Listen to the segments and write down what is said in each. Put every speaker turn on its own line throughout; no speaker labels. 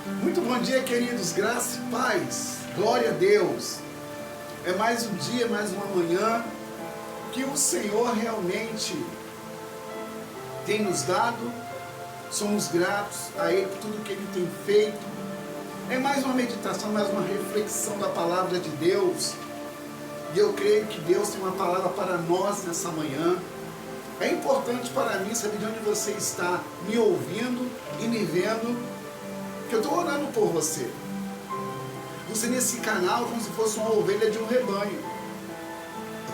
Muito bom dia, queridos, graça e paz, glória a Deus. É mais um dia, mais uma manhã que o Senhor realmente tem nos dado. Somos gratos a Ele por tudo que Ele tem feito. É mais uma meditação, mais uma reflexão da palavra de Deus. E eu creio que Deus tem uma palavra para nós nessa manhã. É importante para mim saber de onde você está me ouvindo e me vendo, que eu estou orando por você. Você nesse canal é como se fosse uma ovelha de um rebanho.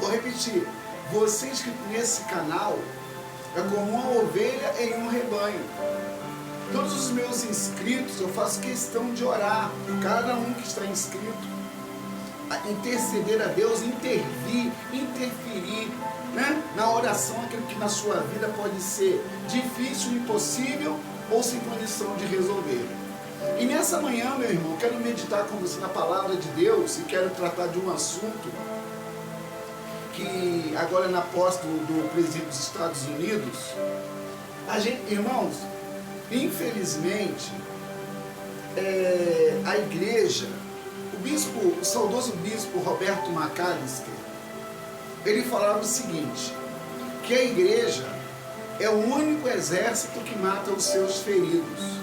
Vou repetir, você inscrito nesse canal é como uma ovelha em um rebanho. Todos os meus inscritos, eu faço questão de orar por cada um que está inscrito, a interceder a Deus, intervir, interferir, né, na oração, aquilo que na sua vida pode ser difícil, impossível ou sem condição de resolver. E nessa manhã, meu irmão, quero meditar com você na palavra de Deus e quero tratar de um assunto que agora na posse do presidente dos Estados Unidos, irmãos, infelizmente, a igreja, o saudoso bispo Roberto McAllister, ele falava o seguinte, que a igreja é o único exército que mata os seus feridos.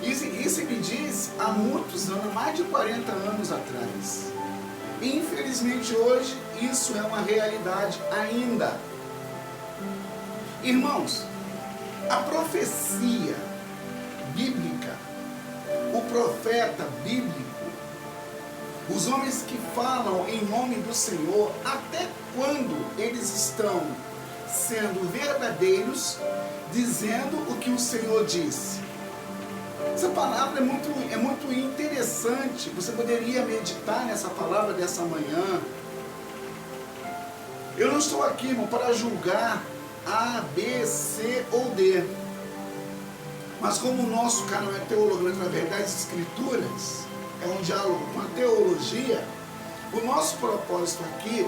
Isso ele diz há muitos anos, mais de 40 anos atrás. E infelizmente hoje isso é uma realidade ainda. Irmãos, a profecia bíblica, o profeta bíblico, os homens que falam em nome do Senhor, até quando eles estão sendo verdadeiros, dizendo o que o Senhor disse. Essa palavra é muito interessante. Você poderia meditar nessa palavra dessa manhã. Eu não estou aqui, irmão, para julgar A, B, C ou D. Mas como o nosso canal é teologia através das Escrituras, é um diálogo com a teologia, o nosso propósito aqui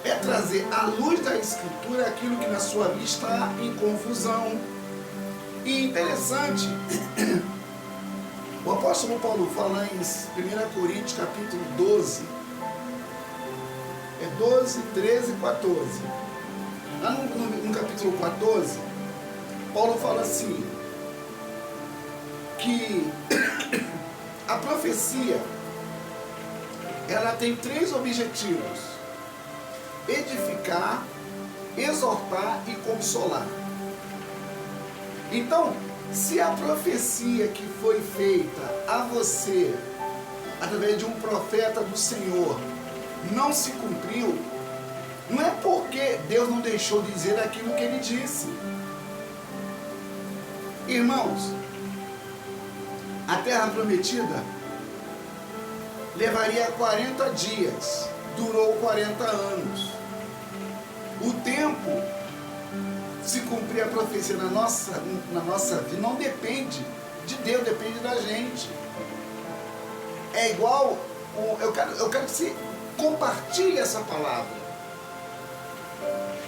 é trazer à luz da Escritura aquilo que na sua vida está em confusão. E interessante, o apóstolo Paulo fala em 1 Coríntios capítulo 12, 12, 13 e 14. Lá no capítulo 14, Paulo fala assim, que a profecia, ela tem 3 objetivos: edificar, exortar e consolar. Então, se a profecia que foi feita a você, através de um profeta do Senhor, não se cumpriu, não é porque Deus não deixou de dizer aquilo que Ele disse. Irmãos, a terra prometida levaria 40 dias, durou 40 anos. O tempo se cumprir a profecia na nossa vida não depende de Deus, depende da gente. É igual, eu quero que você compartilhe essa palavra.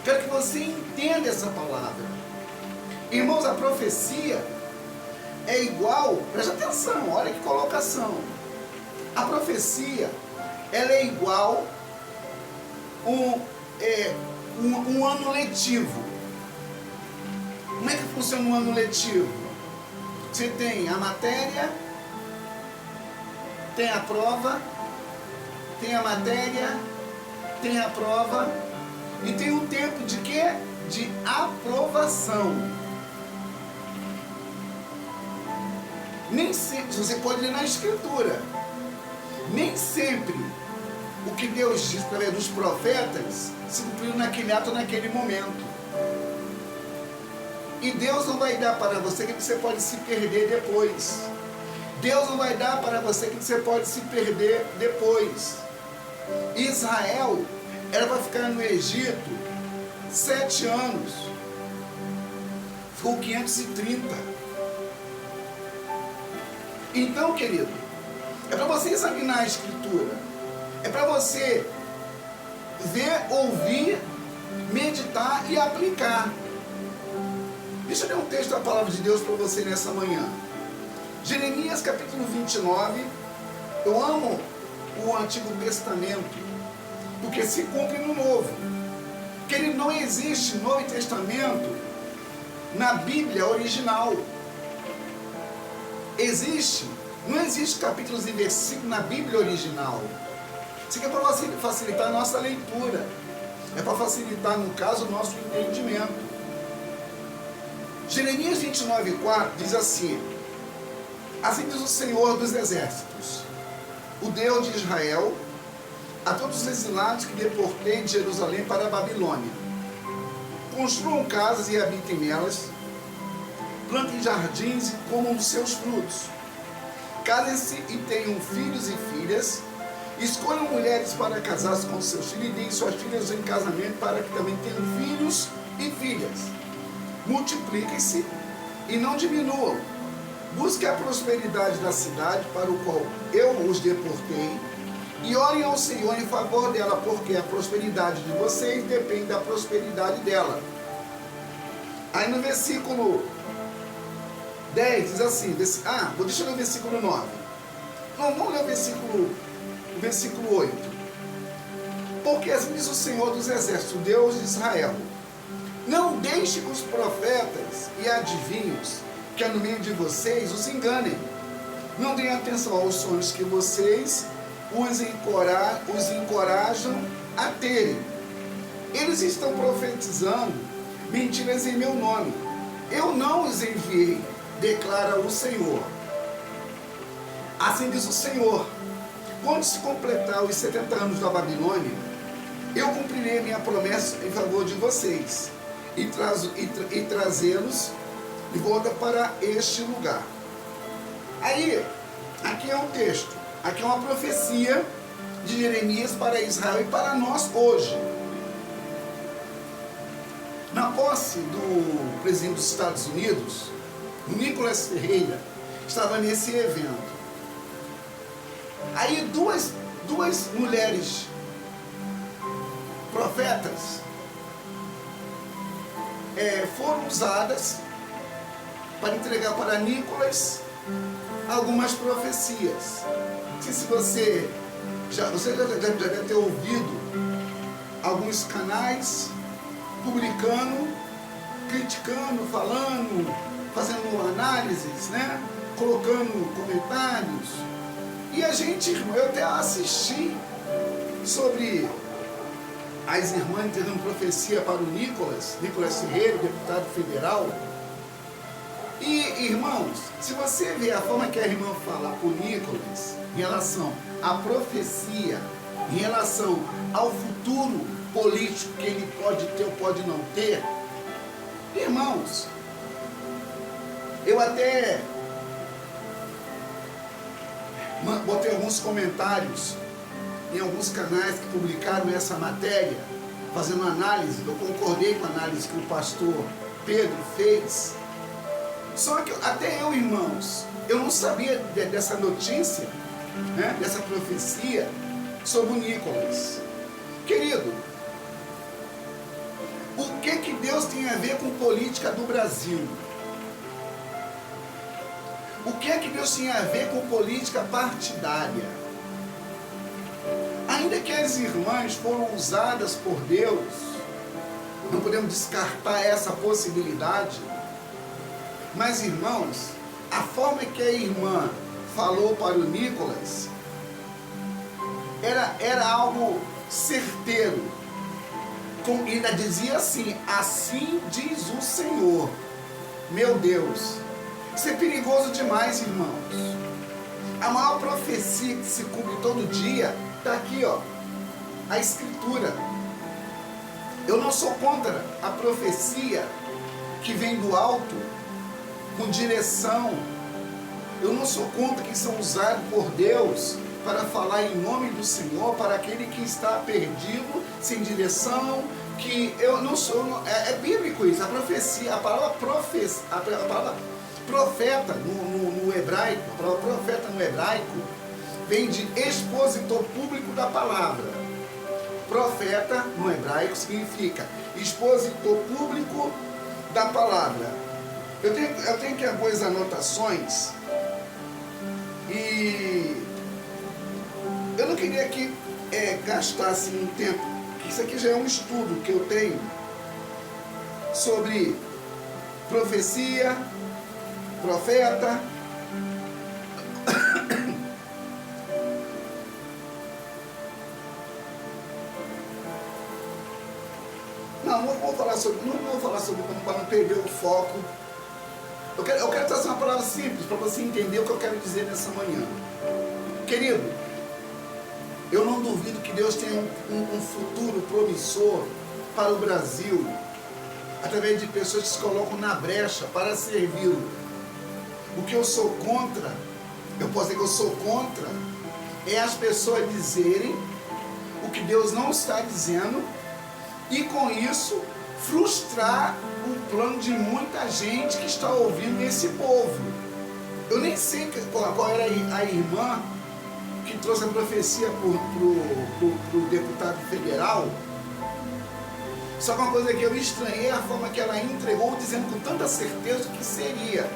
Quero que você entenda essa palavra. Irmãos, a profecia é igual, preste atenção, olha que colocação. A profecia, ela é igual um ano letivo. Como é que funciona um ano letivo? Você tem a matéria, tem a prova, tem a matéria, tem a prova e tem um tempo de quê? De aprovação. Nem sempre, você pode ler na Escritura, nem sempre o que Deus diz através dos profetas se cumpriu naquele ato, naquele momento. E Deus não vai dar para você que você pode se perder depois. Deus não vai dar para você que você pode se perder depois. Israel, ela vai ficar no Egito 7 anos. Ficou 530. Então, querido, é para você examinar a Escritura. É para você ver, ouvir, meditar e aplicar. Deixa eu ler um texto da palavra de Deus para você nessa manhã. Jeremias capítulo 29, eu amo o Antigo Testamento, porque se cumpre no Novo. Que ele não existe Novo Testamento na Bíblia original. Não existe capítulos e versículos na Bíblia original. Isso aqui é para facilitar a nossa leitura. É para facilitar, no caso, o nosso entendimento. Jeremias 29,4 diz assim: assim diz o Senhor dos Exércitos, o Deus de Israel, a todos os exilados que deportei de Jerusalém para a Babilônia: construam casas e habitem nelas, plantem jardins e comam dos seus frutos, casem-se e tenham filhos e filhas, escolham mulheres para casar-se com seus filhos e deem suas filhas em casamento para que também tenham filhos e filhas. Multipliquem-se e não diminuam. Busquem a prosperidade da cidade para o qual eu os deportei e orem ao Senhor em favor dela, porque a prosperidade de vocês depende da prosperidade dela. Aí no versículo 10 diz assim, deixa eu ler o versículo 9. Não, vamos ler o versículo 8. Porque assim diz o Senhor dos Exércitos, Deus de Israel: não deixe que os profetas e adivinhos que há no meio de vocês os enganem. Não deem atenção aos sonhos que vocês os encorajam a terem. Eles estão profetizando mentiras em meu nome. Eu não os enviei, declara o Senhor. Assim diz o Senhor: quando se completar os 70 anos da Babilônia, eu cumprirei minha promessa em favor de vocês e trazê-los de volta para este lugar. Aí, aqui é um texto, aqui é uma profecia de Jeremias para Israel e para nós hoje. Na posse do presidente dos Estados Unidos, Nicolas Ferreira, estava nesse evento. Aí duas mulheres profetas foram usadas para entregar para Nicolas algumas profecias. Não sei se você já deve ter ouvido alguns canais publicando, criticando, falando, fazendo análises, né? Colocando comentários. E a gente, irmão, eu até assisti sobre as irmãs entregando profecia para o Nicolas Ferreira, deputado federal. E, irmãos, se você ver a forma que a irmã fala para o Nicolas em relação à profecia, em relação ao futuro político que ele pode ter ou pode não ter, irmãos, eu até botei alguns comentários em alguns canais que publicaram essa matéria, fazendo análise. Eu concordei com a análise que o pastor Pedro fez. Só que até eu, irmãos, eu não sabia dessa notícia, né, dessa profecia sobre o Nicolas. Querido, o que Deus tem a ver com política do Brasil? O que Deus tem a ver com política partidária? Ainda que as irmãs foram usadas por Deus, não podemos descartar essa possibilidade. Mas, irmãos, a forma que a irmã falou para o Nicolas era algo certeiro. Ainda dizia assim: assim diz o Senhor. Meu Deus, isso é perigoso demais, irmãos. A maior profecia que se cumpre todo dia está aqui, ó, a Escritura. Eu não sou contra a profecia que vem do alto, com direção. Eu não sou contra que são usados por Deus para falar em nome do Senhor para aquele que está perdido, sem direção, que eu não sou... É bíblico isso, a profecia, a palavra profeta no hebraico, a palavra profeta no hebraico vem de expositor público da palavra. Profeta no hebraico significa expositor público da palavra. Eu tenho aqui algumas anotações E eu não queria que gastasse um tempo, que isso aqui já é um estudo que eu tenho sobre profecia, profeta. Não vou falar sobre para não perder o foco. Eu quero trazer uma palavra simples para você entender o que eu quero dizer nessa manhã. Querido, eu não duvido que Deus tenha um futuro promissor para o Brasil, através de pessoas que se colocam na brecha para servi-lo. O que eu sou contra, eu posso dizer que eu sou contra, é as pessoas dizerem o que Deus não está dizendo e com isso frustrar o plano de muita gente que está ouvindo esse povo. Eu nem sei qual era a irmã que trouxe a profecia para o deputado federal. Só que uma coisa que eu estranhei a forma que ela entregou, dizendo com tanta certeza que seria.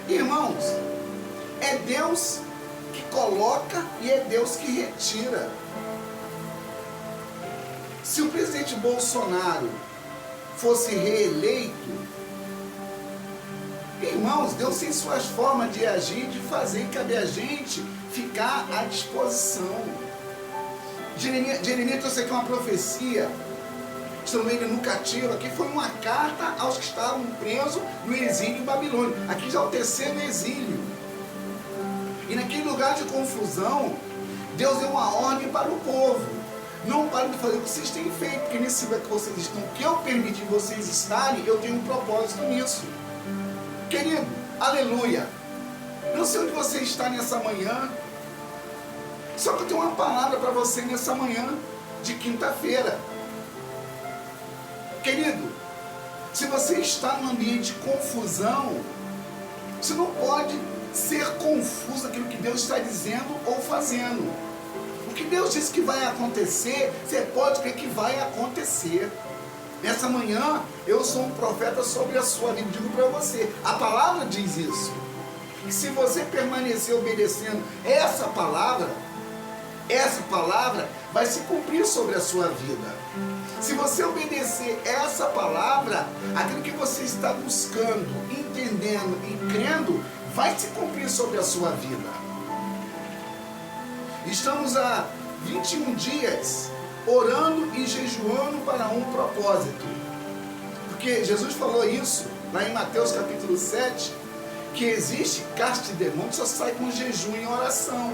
Irmãos, é Deus que coloca e é Deus que retira. Se o presidente Bolsonaro fosse reeleito, irmãos, Deus tem suas formas de agir, de fazer, cabe a gente ficar à disposição. Jeremias trouxe aqui uma profecia, se não me engano, no cativo. Aqui foi uma carta aos que estavam presos no exílio babilônico. Aqui já é o terceiro exílio. E naquele lugar de confusão, Deus deu uma ordem para o povo. Não parem de fazer o que vocês têm feito, porque nesse lugar que vocês estão, que eu permiti vocês estarem, eu tenho um propósito nisso. Querido, aleluia. Não sei onde você está nessa manhã, só que eu tenho uma palavra para você nessa manhã de quinta-feira. Querido, se você está num ambiente de confusão, você não pode ser confuso naquilo que Deus está dizendo ou fazendo. O que Deus disse que vai acontecer, você pode crer que vai acontecer. Nessa manhã, eu sou um profeta sobre a sua vida. Digo para você, a palavra diz isso. Que se você permanecer obedecendo essa palavra vai se cumprir sobre a sua vida. Se você obedecer essa palavra, aquilo que você está buscando, entendendo e crendo, vai se cumprir sobre a sua vida. Estamos há 21 dias orando e jejuando para um propósito. Porque Jesus falou isso lá em Mateus capítulo 7, que existe casta de demônio que só sai com jejum e oração.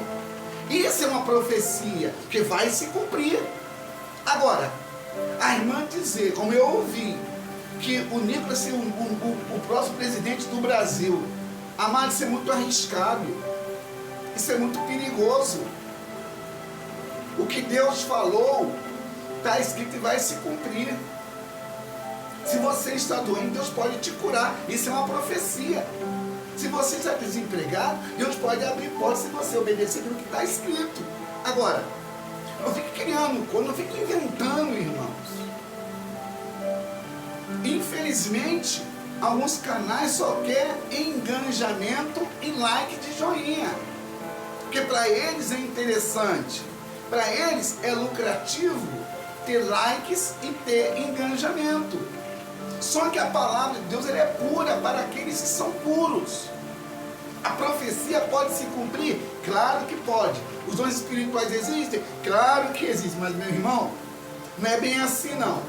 Isso é uma profecia que vai se cumprir. Agora, a irmã dizer, como eu ouvi, que o Nicolas ser o próximo presidente do Brasil, amado, isso é muito arriscado. Isso é muito perigoso. O que Deus falou está escrito e vai se cumprir. Se você está doente, Deus pode te curar. Isso é uma profecia. Se você está desempregado, Deus pode abrir portas se você obedecer aquilo que está escrito. Agora, não fique criando coisa, não fique inventando, irmãos. Infelizmente, alguns canais só querem engajamento e like de joinha. Porque para eles é interessante. Para eles é lucrativo ter likes e ter engajamento. Só que a palavra de Deus ela é pura para aqueles que são puros. A profecia pode se cumprir? Claro que pode. Os dons espirituais existem? Claro que existem. Mas, meu irmão, não é bem assim não.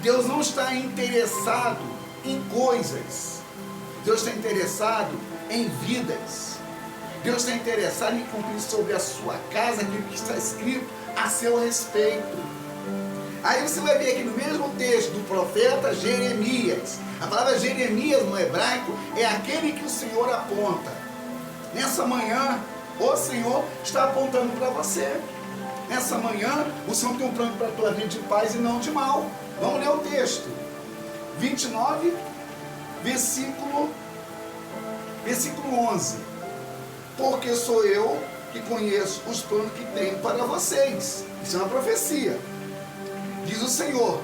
Deus não está interessado em coisas. Deus está interessado em vidas. Deus está interessado em cumprir sobre a sua casa aquilo que está escrito a seu respeito. Aí você vai ver aqui no mesmo texto do profeta Jeremias. A palavra Jeremias no hebraico é aquele que o Senhor aponta. Nessa manhã, o Senhor está apontando para você. Nessa manhã, o Senhor tem um plano para a tua vida de paz e não de mal. Vamos ler o texto. 29, versículo 11. Porque sou eu que conheço os planos que tenho para vocês. Isso é uma profecia. Diz o Senhor,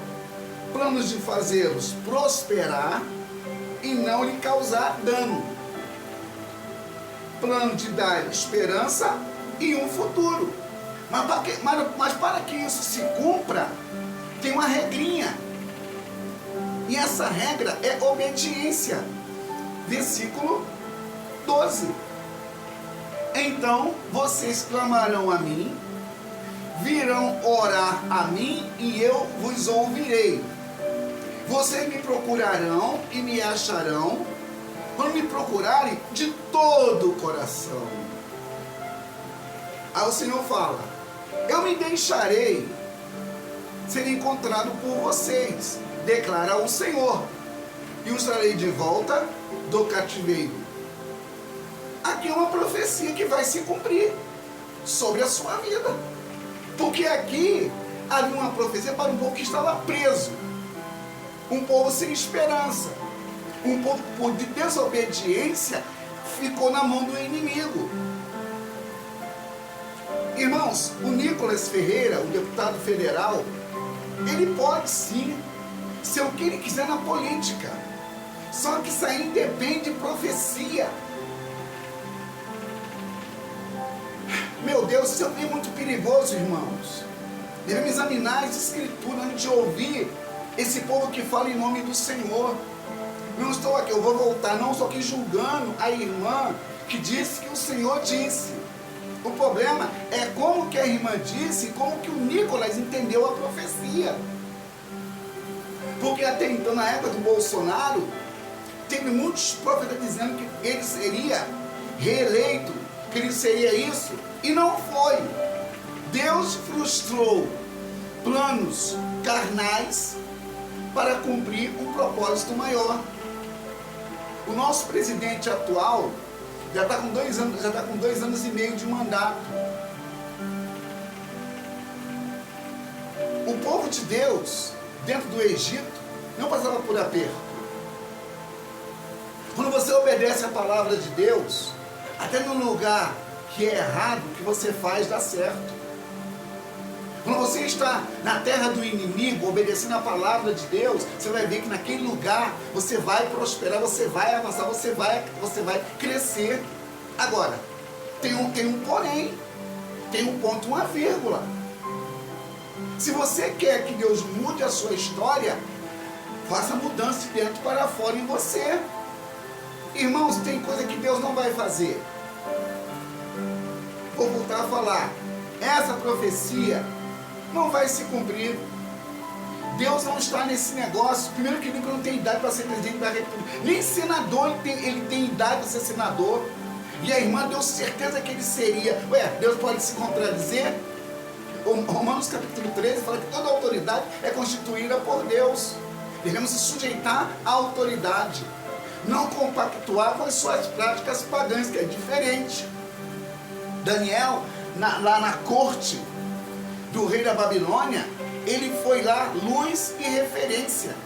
planos de fazê-los prosperar e não lhe causar dano. plano de dar esperança e um futuro. Mas para que isso se cumpra, tem uma regrinha. E essa regra é obediência. Versículo 12. Então vocês clamarão a mim, virão orar a mim e eu vos ouvirei. Vocês me procurarão e me acharão quando me procurarem de todo o coração. Aí o Senhor fala: eu me deixarei ser encontrado por vocês, declara o Senhor, e os trarei de volta do cativeiro. Aqui é uma profecia que vai se cumprir sobre a sua vida. Porque aqui havia uma profecia para um povo que estava preso, um povo sem esperança, um povo por desobediência ficou na mão do inimigo. Irmãos, o Nicolas Ferreira, o deputado federal, ele pode sim ser o que ele quiser na política, só que isso aí depende de profecia. Meu Deus, isso é muito perigoso, irmãos. Devemos examinar as escrituras antes de ouvir esse povo que fala em nome do Senhor. Não estou aqui, eu vou voltar, não estou aqui julgando a irmã que disse que o Senhor disse. O problema é como que a irmã disse e como que o Nicolas entendeu a profecia. Porque até então, na época do Bolsonaro, teve muitos profetas dizendo que ele seria reeleito, que ele seria isso, e não foi. Deus frustrou planos carnais para cumprir um propósito maior. O nosso presidente atual já está com 2 anos e meio de mandato. O povo de Deus, dentro do Egito, não passava por aperto. Quando você obedece a palavra de Deus, até no lugar que é errado, o que você faz dá certo. Quando você está na terra do inimigo, obedecendo a palavra de Deus, você vai ver que naquele lugar você vai prosperar, você vai avançar, você vai crescer. Agora, tem um porém, tem um ponto, uma vírgula. Se você quer que Deus mude a sua história, faça mudança de dentro para fora em você. Irmãos, tem coisa que Deus não vai fazer. Vou voltar a falar. Essa profecia não vai se cumprir. Deus não está nesse negócio. Primeiro que Nicolas não tem idade para ser presidente da República. Nem senador ele tem idade para ser senador. E a irmã deu certeza que ele seria. Deus pode se contradizer? Romanos capítulo 13 fala que toda autoridade é constituída por Deus. Devemos se sujeitar à autoridade. Não compactuar com as suas práticas pagãs, que é diferente. Daniel, lá na corte do rei da Babilônia, ele foi lá luz e referência.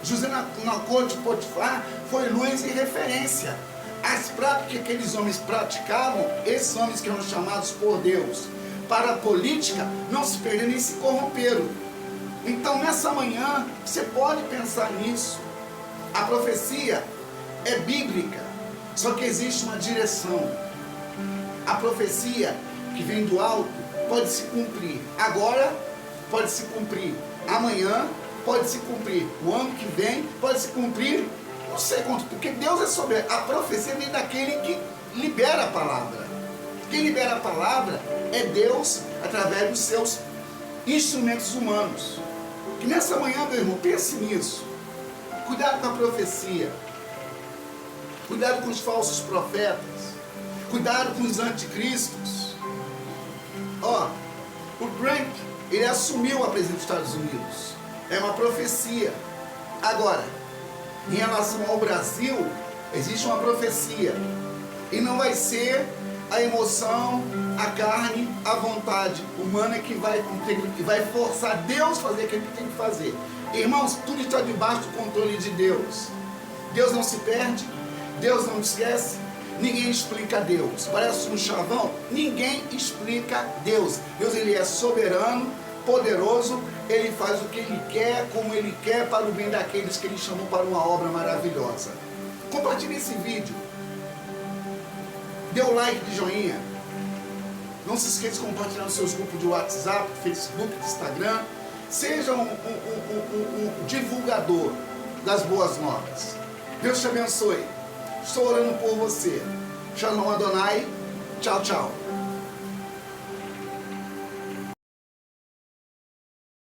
José na corte de Potifar foi luz e referência. As práticas que aqueles homens praticavam, esses homens que eram chamados por Deus para a política, não se perderam nem se corromperam. Então nessa manhã você pode pensar nisso. A profecia é bíblica, só que existe uma direção. A profecia que vem do alto pode se cumprir agora, pode se cumprir amanhã, pode se cumprir o ano que vem, pode se cumprir não sei quanto, porque Deus é soberano. A profecia vem daquele que libera a palavra. Quem libera a palavra é Deus através dos seus instrumentos humanos. Que nessa manhã, meu irmão, pense nisso. Cuidado com a profecia. Cuidado com os falsos profetas. Cuidado com os anticristos. O Trump, ele assumiu a presidência dos Estados Unidos. É uma profecia. Agora, em relação ao Brasil, existe uma profecia. E não vai ser a emoção, a carne, a vontade humana que vai forçar Deus a fazer aquilo que tem que fazer. Irmãos, tudo está debaixo do controle de Deus. Deus não se perde, Deus não esquece, ninguém explica Deus. Parece um chavão? Ninguém explica Deus. Deus, ele é soberano, poderoso, ele faz o que ele quer, como ele quer, para o bem daqueles que ele chamou para uma obra maravilhosa. Compartilhe esse vídeo. Dê o like de joinha. Não se esqueça de compartilhar nos seus grupos de WhatsApp, Facebook, Instagram. Seja um divulgador das boas novas. Deus te abençoe. Estou orando por você. Shalom Adonai. Tchau, tchau.